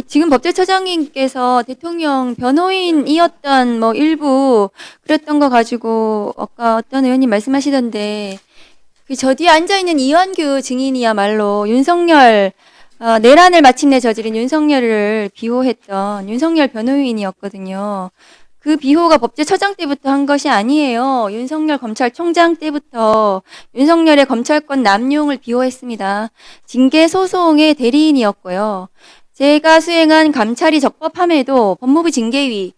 지금 법제처장님께서 대통령 변호인이었던 일부 그랬던 거 가지고 아까 어떤 의원님 말씀하시던데 저 뒤에 앉아있는 이완규 증인이야말로 윤석열, 내란을 마침내 저지른 윤석열을 비호했던 윤석열 변호인이었거든요. 그 비호가 법제처장 때부터 한 것이 아니에요. 윤석열 검찰총장 때부터 윤석열의 검찰권 남용을 비호했습니다. 징계소송의 대리인이었고요. 제가 수행한 감찰이 적법함에도 법무부 징계위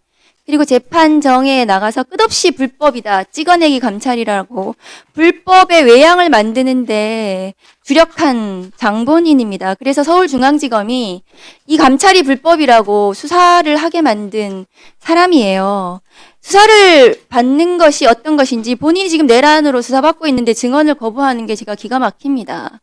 그리고 재판정에 나가서 끝없이 불법이다, 찍어내기 감찰이라고 불법의 외양을 만드는데 주력한 장본인입니다. 그래서 서울중앙지검이 이 감찰이 불법이라고 수사를 하게 만든 사람이에요. 수사를 받는 것이 어떤 것인지 본인이 지금 내란으로 수사받고 있는데 증언을 거부하는 게 제가 기가 막힙니다.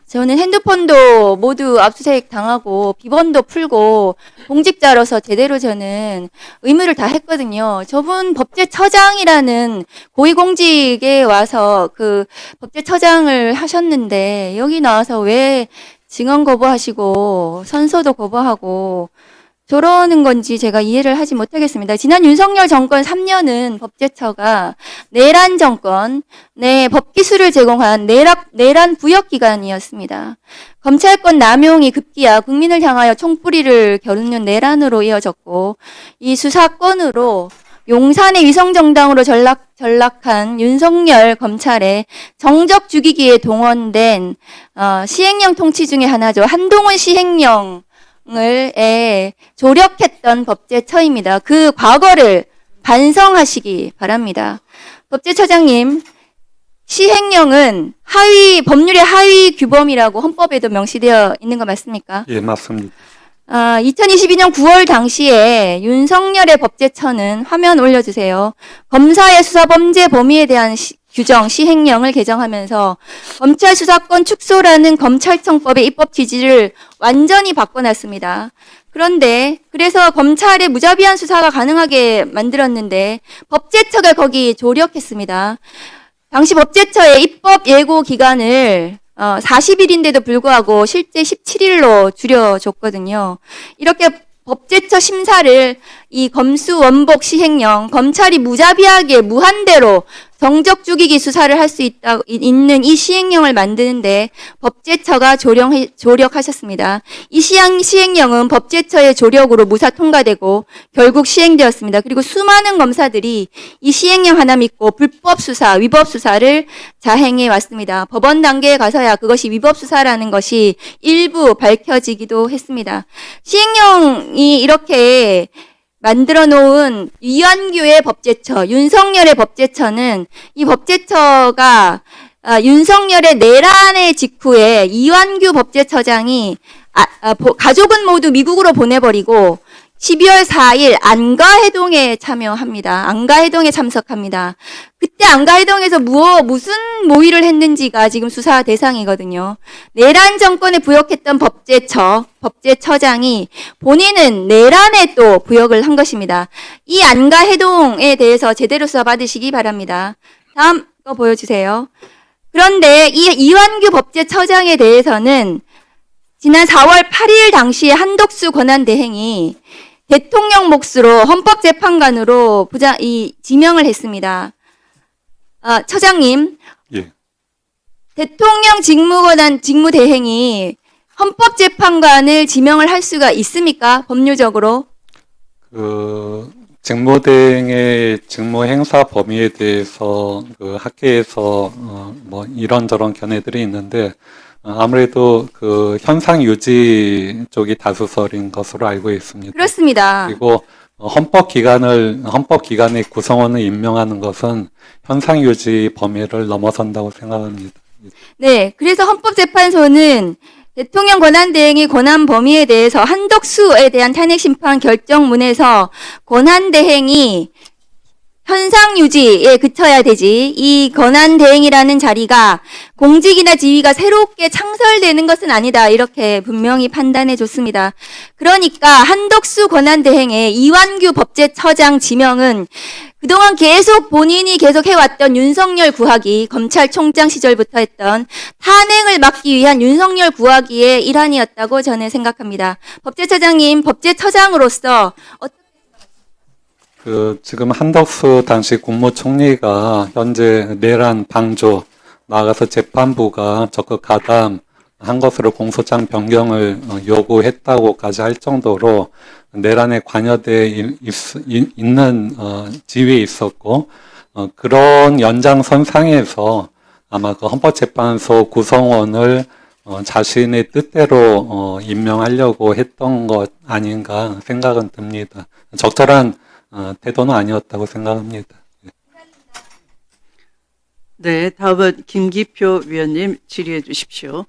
저는 핸드폰도 모두 압수수색 당하고 비번도 풀고 공직자로서 제대로 저는 의무를 다 했거든요. 저분 법제처장이라는 고위공직에 와서 법제처장을 하셨는데 여기 나와서 왜 증언 거부하시고 선서도 거부하고 저러는 건지 제가 이해를 하지 못하겠습니다. 지난 윤석열 정권 3년은 법제처가 내란 정권, 법기술을 제공한 내란 부역 기관이었습니다. 검찰권 남용이 급기야 국민을 향하여 총뿌리를 겨누는 내란으로 이어졌고 이 수사권으로 용산의 위성정당으로 전락한 윤석열 검찰의 정적 죽이기에 동원된 시행령 통치 중에 하나죠. 한동훈 시행령 을 조력했던 법제처입니다. 그 과거를 반성하시기 바랍니다. 법제처장님, 시행령은 법률의 하위 규범이라고 헌법에도 명시되어 있는 거 맞습니까? 예, 맞습니다. 2022년 9월 당시에 윤석열의 법제처는 화면 올려주세요. 검사의 수사 범죄 범위에 대한 규정 시행령을 개정하면서 검찰 수사권 축소라는 검찰청법의 입법 취지를 완전히 바꿔놨습니다. 그래서 검찰의 무자비한 수사가 가능하게 만들었는데 법제처가 거기 조력했습니다. 당시 법제처의 입법 예고 기간을 40일인데도 불구하고 실제 17일로 줄여줬거든요. 이렇게 법제처 심사를 이 검수원복 시행령, 검찰이 무자비하게 무한대로 정적 죽이기 수사를 할 수 있는 이 시행령을 만드는데 법제처가 조력하셨습니다. 이 시행령은 법제처의 조력으로 무사 통과되고 결국 시행되었습니다. 그리고 수많은 검사들이 이 시행령 하나 믿고 불법 수사, 위법 수사를 자행해 왔습니다. 법원 단계에 가서야 그것이 위법 수사라는 것이 일부 밝혀지기도 했습니다. 시행령이 이렇게 만들어 놓은 이완규의 법제처, 윤석열의 법제처는 이 법제처가 윤석열의 내란의 직후에 이완규 법제처장이 가족은 모두 미국으로 보내버리고 12월 4일 안가해동에 참여합니다. 안가해동에 참석합니다. 그때 안가해동에서 무슨 모의를 했는지가 지금 수사 대상이거든요. 내란 정권에 부역했던 법제처장이 본인은 내란에 또 부역을 한 것입니다. 이 안가해동에 대해서 제대로 수사 받으시기 바랍니다. 다음 거 보여주세요. 그런데 이 이완규 법제처장에 대해서는 지난 4월 8일 당시에 한덕수 권한대행이 대통령 몫으로 헌법재판관으로 지명을 했습니다. 처장님, 예. 대통령 직무대행이 헌법재판관을 지명을 할 수가 있습니까? 법률적으로? 직무대행의 직무 행사 범위에 대해서 학계에서 이런저런 견해들이 있는데 아무래도 현상 유지 쪽이 다수설인 것으로 알고 있습니다. 그렇습니다. 그리고 헌법기관의 구성원을 임명하는 것은 현상 유지 범위를 넘어선다고 생각합니다. 네, 그래서 헌법재판소는 대통령 권한대행의 권한 범위에 대해서 한덕수에 대한 탄핵심판 결정문에서 권한대행이 현상 유지에 그쳐야 되지 이 권한 대행이라는 자리가 공직이나 지위가 새롭게 창설되는 것은 아니다. 이렇게 분명히 판단해 줬습니다. 그러니까 한덕수 권한 대행의 이완규 법제처장 지명은 그동안 계속 본인이 계속 해왔던 윤석열 구하기, 검찰총장 시절부터 했던 탄핵을 막기 위한 윤석열 구하기의 일환이었다고 저는 생각합니다. 법제처장님, 법제처장으로서 지금 한덕수 당시 국무총리가 현재 내란 방조, 나아가서 재판부가 적극 가담한 것으로 공소장 변경을 요구했다고까지 할 정도로 내란에 관여돼 있는 지위에 있었고, 그런 연장선상에서 아마 그 헌법재판소 구성원을 자신의 뜻대로 임명하려고 했던 것 아닌가 생각은 듭니다. 적절한 태도는 아니었다고 생각합니다. 네, 다음은 김기표 위원님 질의해 주십시오.